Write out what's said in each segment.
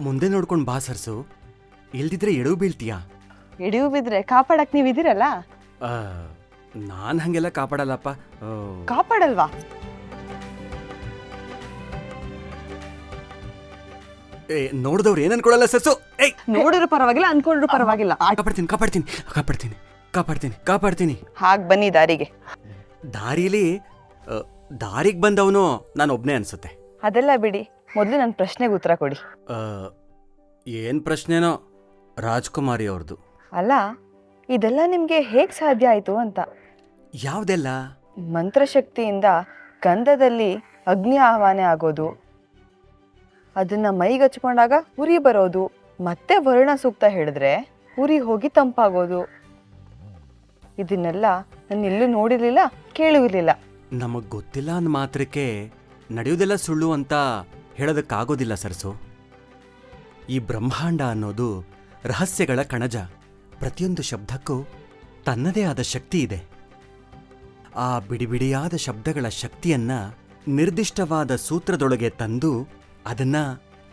ಮುಂದೆ ನೋಡ್ಕೊಂಡು ಬಾ ಸರ್ಸು, ಇಲ್ದಿದ್ರೆ ಎಡವು ಬೀಳ್ತೀಯಾ. ಎಡಿಯು ಬಿದ್ರೆ ಕಾಪಾಡಕ್ ನೀವಿದ್ದೀರಲ್ಲ. ನಾನು ಹಂಗೆಲ್ಲ ಕಾಪಾಡಲ್ಲಪ್ಪ. ಕಾಪಾಡಲ್ವಾ? ನೋಡಿದವ್ರು ಏನ್ ಅನ್ಕೊಳಲ್ಲ ಸರ್ಸು. ಏಯ್, ನೋಡಿದ್ರು ಪರವಾಗಿಲ್ಲ, ಅನ್ಕೊಂಡ್ರು ಪರವಾಗಿಲ್ಲ. ಕಾಪಾಡ್ತೀನಿ ಕಾಪಾಡ್ತೀನಿ ಕಾಪಾಡ್ತೀನಿ ಕಾಪಾಡ್ತೀನಿ ಕಾಪಾಡ್ತೀನಿ. ಹಾಗ್ ಬನ್ನಿ ದಾರಿಗೆ. ದಾರಿಗೆ ಬಂದವನು ನಾನು ಒಬ್ನೇ ಅನ್ಸುತ್ತೆ. ಅದೆಲ್ಲ ಬಿಡಿ, ಮೊದಲು ನನ್ನ ಪ್ರಶ್ನೆಗೆ ಉತ್ತರ ಕೊಡಿ. ಏನ್ ಪ್ರಶ್ನೆನೋ ರಾಜ್ಕುಮಾರಿ ಅವ್ರದ್ದು. ಅಲ್ಲ, ಇದೆಲ್ಲ ನಿಮ್ಗೆ ಹೇಗ್ ಸಾಧ್ಯ ಆಯ್ತು ಅಂತ. ಯಾವ್ದೆಲ್ಲ? ಮಂತ್ರಶಕ್ತಿಯಿಂದ ಗಂಧದಲ್ಲಿ ಅಗ್ನಿ ಆಹ್ವಾನ ಆಗೋದು, ಅದನ್ನ ಮೈಗಚ್ಕೊಂಡಾಗ ಉರಿ ಬರೋದು, ಮತ್ತೆ ವರುಣ ಸೂಕ್ತ ಹೇಳಿದ್ರೆ ಉರಿ ಹೋಗಿ ತಂಪಾಗೋದು. ಇದನ್ನೆಲ್ಲ ನಾನು ಎಲ್ಲೂ ನೋಡಿರ್ಲಿಲ್ಲ, ಕೇಳಿರ್ಲಿಲ್ಲ. ನಮಗ್ ಗೊತ್ತಿಲ್ಲ ಅಂದ ಮಾತ್ರಕ್ಕೆ ನಡೆಯೋದೆಲ್ಲ ಸುಳ್ಳು ಅಂತ ಹೇಳೋದಕ್ಕಾಗೋದಿಲ್ಲ ಸರ್ಸು. ಈ ಬ್ರಹ್ಮಾಂಡ ಅನ್ನೋದು ರಹಸ್ಯಗಳ ಕಣಜ. ಪ್ರತಿಯೊಂದು ಶಬ್ದಕ್ಕೂ ತನ್ನದೇ ಆದ ಶಕ್ತಿ ಇದೆ. ಆ ಬಿಡಿಬಿಡಿಯಾದ ಶಬ್ದಗಳ ಶಕ್ತಿಯನ್ನ ನಿರ್ದಿಷ್ಟವಾದ ಸೂತ್ರದೊಳಗೆ ತಂದು ಅದನ್ನ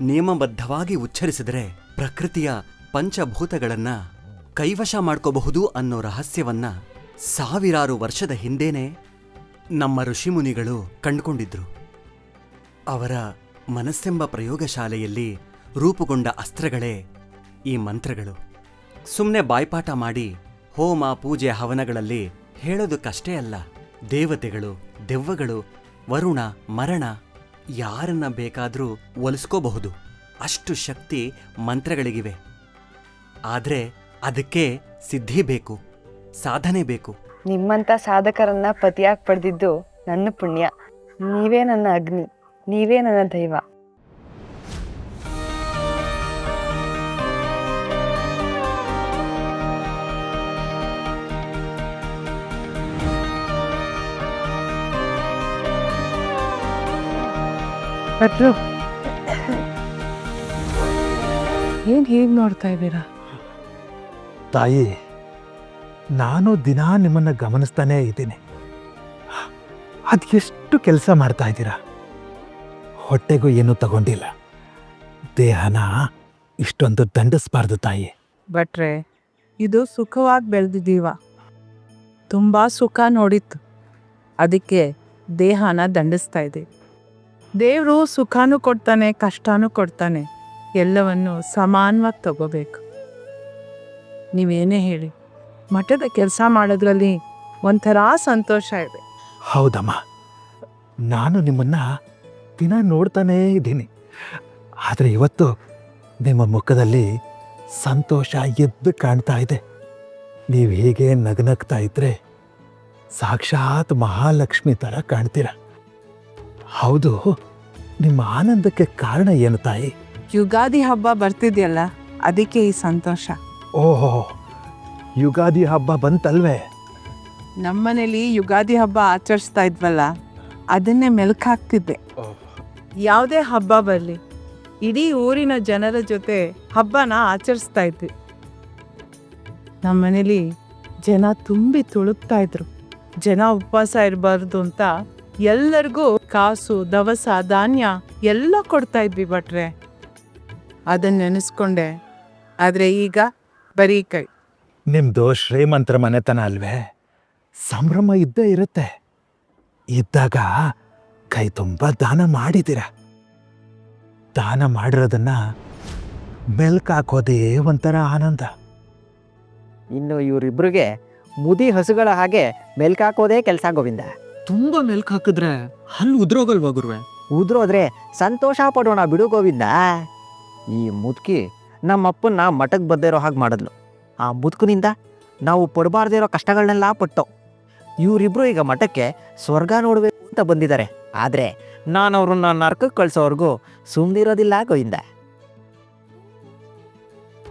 ನಿಯಮಬದ್ಧವಾಗಿ ಉಚ್ಚರಿಸಿದರೆ ಪ್ರಕೃತಿಯ ಪಂಚಭೂತಗಳನ್ನ ಕೈವಶ ಮಾಡ್ಕೋಬಹುದು ಅನ್ನೋ ರಹಸ್ಯವನ್ನ ಸಾವಿರಾರು ವರ್ಷದ ಹಿಂದೇನೆ ನಮ್ಮ ಋಷಿಮುನಿಗಳು ಕಂಡುಕೊಂಡಿದ್ರು. ಅವರ ಮನಸ್ಸೆಂಬ ಪ್ರಯೋಗಶಾಲೆಯಲ್ಲಿ ರೂಪುಗೊಂಡ ಅಸ್ತ್ರಗಳೇ ಈ ಮಂತ್ರಗಳು. ಸುಮ್ಮನೆ ಬಾಯ್ಪಾಠ ಮಾಡಿ ಹೋಮ ಪೂಜೆ ಹವನಗಳಲ್ಲಿ ಹೇಳೋದಕ್ಕಷ್ಟೇ ಅಲ್ಲ, ದೇವತೆಗಳು, ದೆವ್ವಗಳು, ವರುಣ, ಮರಣ ಯಾರನ್ನ ಬೇಕಾದರೂ ಒಲಿಸ್ಕೋಬಹುದು. ಅಷ್ಟು ಶಕ್ತಿ ಮಂತ್ರಗಳಿಗಿವೆ. ಆದ್ರೆ ಅದಕ್ಕೆ ಸಿದ್ಧಿ ಬೇಕು, ಸಾಧನೆ ಬೇಕು. ನಿಮ್ಮಂಥ ಸಾಧಕರನ್ನ ಪತಿಯಾಗಿ ಪಡೆದಿದ್ದು ನನ್ನ ಪುಣ್ಯ. ನೀವೇ ನನ್ನ ಅಗ್ನಿ, ನೀವೇ ನನ್ನ ದೈವ. ಭಟ್ರು, ಏನ್ ಹೀಗೆ ನೋಡ್ತಾ ಇದ್ದೀರಾ? ತಾಯಿ, ನಾನು ದಿನಾ ನಿಮ್ಮನ್ನು ಗಮನಿಸ್ತಾನೇ ಇದ್ದೀನಿ. ಅದೆಷ್ಟು ಕೆಲಸ ಮಾಡ್ತಾ ಇದ್ದೀರಾ. ಹೊಟ್ಟೆಗೂ ಏನೂ ತಗೊಂಡಿಲ್ಲ. ದೇಹನ ಇಷ್ಟೊಂದು ದಂಡಿಸ್ಬಾರ್ದು ತಾಯಿ. ಭಟ್ರೆ, ಇದು ಸುಖವಾಗಿ ಬೆಳೆದಿದ್ದೀವ, ತುಂಬ ಸುಖ ನೋಡಿತ್ತು, ಅದಕ್ಕೆ ದೇಹನ ದಂಡಿಸ್ತಾ ಇದ್ದೀವಿ. ದೇವರು ಸುಖನೂ ಕೊಡ್ತಾನೆ, ಕಷ್ಟನೂ ಕೊಡ್ತಾನೆ, ಎಲ್ಲವನ್ನು ಸಮಾನವಾಗಿ ತಗೋಬೇಕು. ನೀವೇನೇ ಹೇಳಿ, ಮಠದ ಕೆಲಸ ಮಾಡೋದ್ರಲ್ಲಿ ಒಂಥರ ಸಂತೋಷ ಇದೆ. ಹೌದಮ್ಮ, ನಾನು ನಿಮ್ಮನ್ನು ದಿನ ನೋಡ್ತಾನೇ ಇದ್ದೀನಿ. ಆದರೆ ಇವತ್ತು ನಿಮ್ಮ ಮುಖದಲ್ಲಿ ಸಂತೋಷ ಎದ್ದು ಕಾಣ್ತಾ ಇದೆ. ನೀವು ಹೀಗೆ ನಗನಗ್ತಾ ಇದ್ರೆ ಸಾಕ್ಷಾತ್ ಮಹಾಲಕ್ಷ್ಮಿ ಥರ ಕಾಣ್ತೀರ. ಹೌದು, ನಿಮ್ಮ ಆನಂದಕ್ಕೆ ಕಾರಣ ಏನು ತಾಯಿ? ಯುಗಾದಿ ಹಬ್ಬ ಬರ್ತಿದೆಯಲ್ಲ, ಅದಕ್ಕೆ ಈ ಸಂತೋಷ. ಓಹೋ, ಯುಗಾದಿ ಹಬ್ಬ ಬಂತಲ್ವೇ? ನಮ್ಮನೇಲಿ ಯುಗಾದಿ ಹಬ್ಬ ಆಚರಿಸ್ತಾ ಇದ್ವಲ್ಲ, ಅದನ್ನೇ ಮೆಲುಕಾಗ್ತಿದ್ದೆ. ಯಾವುದೇ ಹಬ್ಬ ಬರಲಿ, ಇಡೀ ಊರಿನ ಜನರ ಜೊತೆ ಹಬ್ಬನ ಆಚರಿಸ್ತಾ ಇದ್ವಿ. ನಮ್ಮನೇಲಿ ಜನ ತುಂಬಿ ತುಳುಕ್ತಾ ಇದ್ರು. ಜನ ಉಪವಾಸ ಇರಬಾರ್ದು ಅಂತ ಎಲ್ಲರಿಗೂ ಕಾಸು, ದವಸ, ಧಾನ್ಯ ಎಲ್ಲ ಕೊಡ್ತಾ ಇದ್ವಿ ಭಟ್ರೆ. ಅದನ್ನ ನೆನೆಸ್ಕೊಂಡೆ. ಆದರೆ ಈಗ ಬರೀ ಕೈ. ನಿಮ್ಮದು ಶ್ರೀಮಂತರ ಮನೆತನ ಅಲ್ವೇ? ಸಂಭ್ರಮ ಇದ್ದೇ ಇರುತ್ತೆ. ಇದ್ದಾಗ ಕೈ ತುಂಬ ದಾನ ಮಾಡಿದ್ದೀರ. ದಾನ ಮಾಡಿರೋದನ್ನ ಮೆಲ್ಕಾಕೋದೇ ಒಂಥರ ಆನಂದ. ಇನ್ನು ಇವರಿಬ್ರಿಗೆ ಮುದಿ ಹಸುಗಳ ಹಾಗೆ ಮೆಲ್ಕಾಕೋದೇ ಕೆಲಸ ಗೋವಿಂದ. ತುಂಬ ಮೆಲ್ಕ್ ಹಾಕಿದ್ರೆ ಹಲ್ಲು ಉದ್ರೋಗಲ್ವಾ ಗುರುವೆ? ಉದ್ರೋದ್ರೆ ಸಂತೋಷ ಪಡೋಣ ಬಿಡು ಗೋವಿಂದ. ಈ ಮುದುಕಿ ನಮ್ಮಪ್ಪನ್ನ ಮಠಕ್ಕೆ ಬದ್ದಿರೋ ಹಾಗೆ ಮಾಡಿದ್ಲು. ಆ ಮುದುಕನಿಂದ ನಾವು ಪಡಬಾರ್ದೇ ಇರೋ ಕಷ್ಟಗಳನ್ನೆಲ್ಲ ಪಟ್ಟೋ. ಇವರಿಬ್ರು ಈಗ ಮಠಕ್ಕೆ ಸ್ವರ್ಗ ನೋಡಬೇಕು ಅಂತ ಬಂದಿದ್ದಾರೆ. ಆದರೆ ನಾನು ಅವ್ರನ್ನ ನರ್ಕಕ್ಕೆ ಕಳ್ಸೋವರೆಗೂ ಸುಮ್ಮನಿರೋದಿಲ್ಲ ಗೋವಿಂದ.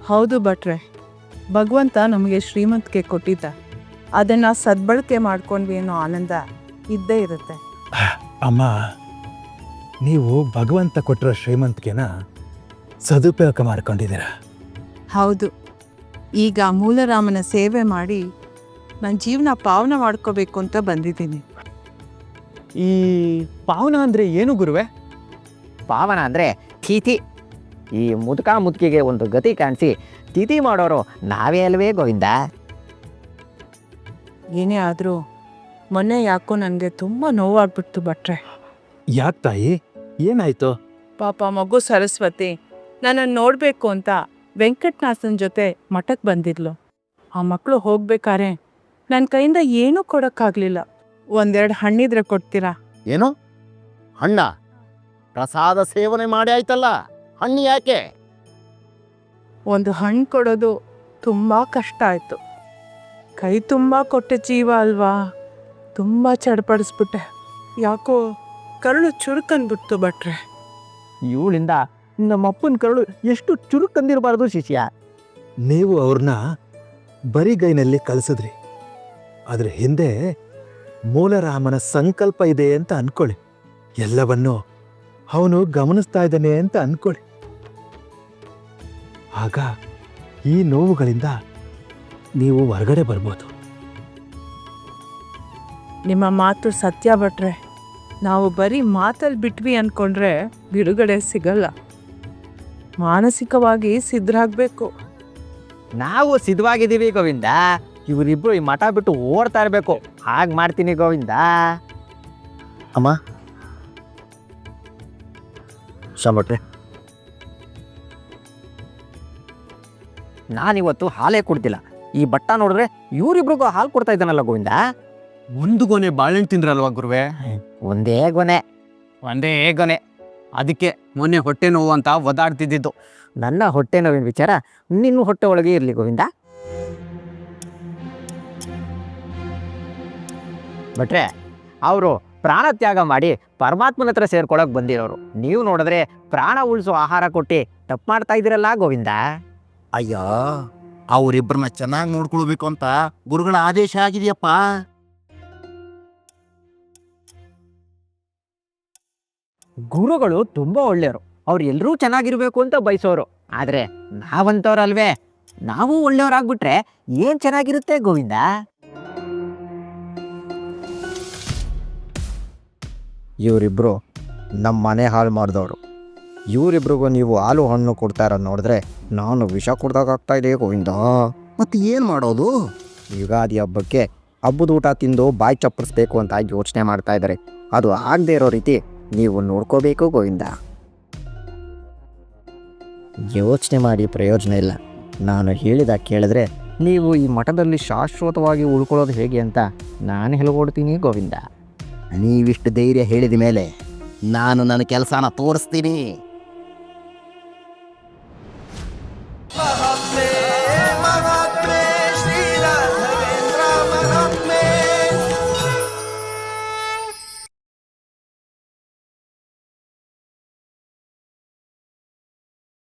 ಹೌದು ಭಟ್ರೆ, ಭಗವಂತ ನಮಗೆ ಶ್ರೀಮಂತಿಕೆ ಕೊಟ್ಟಿದ್ದ, ಅದನ್ನು ಸದ್ಬಳಕೆ ಮಾಡ್ಕೊಂಡ್ವಿ ಅನ್ನೋ ಆನಂದ ಇದ್ದೇ ಇರುತ್ತೆ. ಅಮ್ಮ, ನೀವು ಭಗವಂತ ಕೊಟ್ಟಿರೋ ಶ್ರೀಮಂತಿಕೆನ ಸದುಪಯೋಗ ಮಾಡ್ಕೊಂಡಿದ್ದೀರ. ಹೌದು, ಈಗ ಮೂಲರಾಮನ ಸೇವೆ ಮಾಡಿ ನನ್ನ ಜೀವನ ಪಾವನ ಮಾಡ್ಕೋಬೇಕು ಅಂತ ಬಂದಿದ್ದೀನಿ. ಈ ಪಾವನ ಅಂದರೆ ಏನು ಗುರುವೆ? ಪಾವನ ಅಂದರೆ ಥೀತಿ. ಈ ಮುದುಕ ಮುದುಕಿಗೆ ಒಂದು ಗತಿ ಕಾಣಿಸಿ ತಿಥಿ ಮಾಡೋರು ನಾವೇ ಅಲ್ವೇ ಗೋವಿಂದ. ಏನೇ ಆದರೂ ಮೊನ್ನೆ ಯಾಕೋ ನನಗೆ ತುಂಬ ನೋವಾಗ್ಬಿಡ್ತು ಭಟ್ರೆ. ಯಾಕೆ ತಾಯಿ, ಏನಾಯ್ತು? ಪಾಪ ಮಗು ಸರಸ್ವತಿ ನನ್ನನ್ನು ನೋಡಬೇಕು ಅಂತ ವೆಂಕಟನಾಥನ ಜೊತೆ ಮಠಕ್ಕೆ ಬಂದಿದ್ಲು. ಆ ಮಕ್ಕಳು ಹೋಗ್ಬೇಕಾರೆ ನನ್ನ ಕೈಯಿಂದ ಏನೂ ಕೊಡೋಕ್ಕಾಗಲಿಲ್ಲ. ಒಂದೆರಡು ಹಣ್ಣಿದ್ರೆ ಕೊಡ್ತೀರಾ? ಏನು ಹಣ್ಣ? ಪ್ರಸಾದ ಸೇವನೆ ಮಾಡಿ ಆಯ್ತಲ್ಲ, ಹಣ್ಣು ಯಾಕೆ? ಒಂದು ಹಣ್ಣು ಕೊಡೋದು ತುಂಬ ಕಷ್ಟ ಆಯಿತು. ಕೈ ತುಂಬ ಕೊಟ್ಟೆ ಜೀವ ಅಲ್ವಾ, ತುಂಬ ಚಡ್ಪಡಿಸ್ಬಿಟ್ಟೆ. ಯಾಕೋ ಕರುಳು ಚುರುಕನ್ಬಿಡ್ತು ಭಟ್ರೆ. ಇವಳಿಂದ ನಮ್ಮಪ್ಪನ ಕರುಳು ಎಷ್ಟು ಚುರುಕಂದಿರಬಾರ್ದು ಶಿಷ್ಯ. ನೀವು ಅವ್ರನ್ನ ಬರಿಗೈನಲ್ಲಿ ಕಳಿಸಿದ್ರಿ, ಅದ್ರ ಹಿಂದೆ ಮೂಲರಾಮನ ಸಂಕಲ್ಪ ಇದೆ ಅಂತ ಅನ್ಕೊಳ್ಳಿ. ಎಲ್ಲವನ್ನೂ ಅವನು ಗಮನಿಸ್ತಾ ಇದ್ದಾನೆ ಅಂತ ಅನ್ಕೊಳ್ಳಿ. ಆಗ ಈ ನೋವುಗಳಿಂದ ನೀವು ಹೊರಗಡೆ ಬರ್ಬೋದು. ನಿಮ್ಮ ಮಾತು ಸತ್ಯ ಭಟ್ರೆ. ನಾವು ಬರೀ ಮಾತಲ್ಲಿ ಬಿಟ್ವಿ ಅಂದ್ಕೊಂಡ್ರೆ ಬಿಡುಗಡೆ ಸಿಗಲ್ಲ. ಮಾನಸಿಕವಾಗಿ ಸಿದ್ಧರಾಗಬೇಕು. ನಾವು ಸಿದ್ಧವಾಗಿದ್ದೀವಿ ಗೋವಿಂದ. ಇವರಿಬ್ರು ಈ ಮಠ ಬಿಟ್ಟು ಓಡ್ತಾ ಇರಬೇಕು. ಹಾಗೆ ಮಾಡ್ತೀನಿ ಗೋವಿಂದ. ಅಮ್ಮ ಶಾಮಟ್ರೆ, ನಾನಿವತ್ತು ಹಾಲೇ ಕೊಡ್ತಿಲ್ಲ. ಈ ಬಟ್ಟ ನೋಡಿದ್ರೆ ಇವರಿಬ್ರಿಗೂ ಹಾಲು ಕೊಡ್ತಾ ಇದ್ದಾನಲ್ಲ ಗೋವಿಂದ. ಒಂದು ಗೊನೆ ಬಾಳೆಹಣ್ಣು ತಿಂದ್ರಲ್ವಾ ಗುರುವೆ? ಒಂದೇ ಗೊನೆ. ಒಂದೇ ಗೊನೆ. ಅದಕ್ಕೆ ಮೊನ್ನೆ ಹೊಟ್ಟೆ ನೋವು ಅಂತ ಒದಾಡ್ತಿದ್ದಿದ್ದು. ನನ್ನ ಹೊಟ್ಟೆ ನೋವಿನ ವಿಚಾರ ನಿನ್ನ ಹೊಟ್ಟೆ ಒಳಗೆ ಇರಲಿ ಗೋವಿಂದ. ಭಟ್ರೆ, ಅವರು ಪ್ರಾಣ ತ್ಯಾಗ ಮಾಡಿ ಪರಮಾತ್ಮನ ಹತ್ರ ಸೇರ್ಕೊಳಕ್ ಬಂದಿರೋರು. ನೀವು ನೋಡಿದ್ರೆ ಪ್ರಾಣ ಉಳಿಸೋ ಆಹಾರ ಕೊಟ್ಟು ತಪ್ಪು ಮಾಡ್ತಾ ಇದ್ದೀರಲ್ಲ ಗೋವಿಂದ. ಅಯ್ಯೋ, ಅವರಿಬ್ಬರನ್ನ ಚೆನ್ನಾಗಿ ನೋಡ್ಕೊಳ್ಬೇಕು ಅಂತ ಗುರುಗಳ ಆದೇಶ ಆಗಿದೆಯಪ್ಪ. ಗುರುಗಳು ತುಂಬಾ ಒಳ್ಳೆಯವರು. ಅವ್ರು ಎಲ್ಲರೂ ಚೆನ್ನಾಗಿರ್ಬೇಕು ಅಂತ ಬಯಸೋರು. ಆದ್ರೆ ನಾವಂತವ್ರಲ್ವೇ. ನಾವು ಒಳ್ಳೆಯವ್ರಾಗ್ಬಿಟ್ರೆ ಏನ್ ಚೆನ್ನಾಗಿರುತ್ತೆ ಗೋವಿಂದ. ಇವರಿಬ್ರು ನಮ್ಮ ಮನೆ ಹಾಳು ಮಾಡಿದವರು. ಇವರಿಬ್ರಿಗೂ ನೀವು ಹಾಲು ಹಣ್ಣು ಕೊಡ್ತಾ ಇರೋದು ನೋಡಿದ್ರೆ ನಾನು ವಿಷ ಕೊಡ್ದಾಗ್ತಾ ಇದೆ ಗೋವಿಂದ. ಮತ್ತೆ ಏನ್ ಮಾಡೋದು? ಯುಗಾದಿ ಹಬ್ಬಕ್ಕೆ ಹಬ್ಬದ ಊಟ ತಿಂದು ಬಾಯಿ ಚಪ್ಪರಿಸ್ಬೇಕು ಅಂತ ಯೋಚನೆ ಮಾಡ್ತಾ ಇದ್ದಾರೆ. ಅದು ಆಗದೆ ಇರೋ ರೀತಿ ನೀವು ನೋಡ್ಕೋಬೇಕು ಗೋವಿಂದ. ಯೋಚನೆ ಮಾಡಿ ಪ್ರಯೋಜನ ಇಲ್ಲ. ನಾನು ಹೇಳಿದ ಕೇಳಿದ್ರೆ ನೀವು ಈ ಮಠದಲ್ಲಿ ಶಾಶ್ವತವಾಗಿ ಉಳ್ಕೊಳ್ಳೋದು ಹೇಗೆ ಅಂತ ನಾನು ಹೇಳ್ಕೊಡ್ತೀನಿ ಗೋವಿಂದ. ನೀವಿಷ್ಟು ಧೈರ್ಯ ಹೇಳಿದ ಮೇಲೆ ನಾನು ನನ್ನ ಕೆಲಸನ ತೋರಿಸ್ತೀನಿ.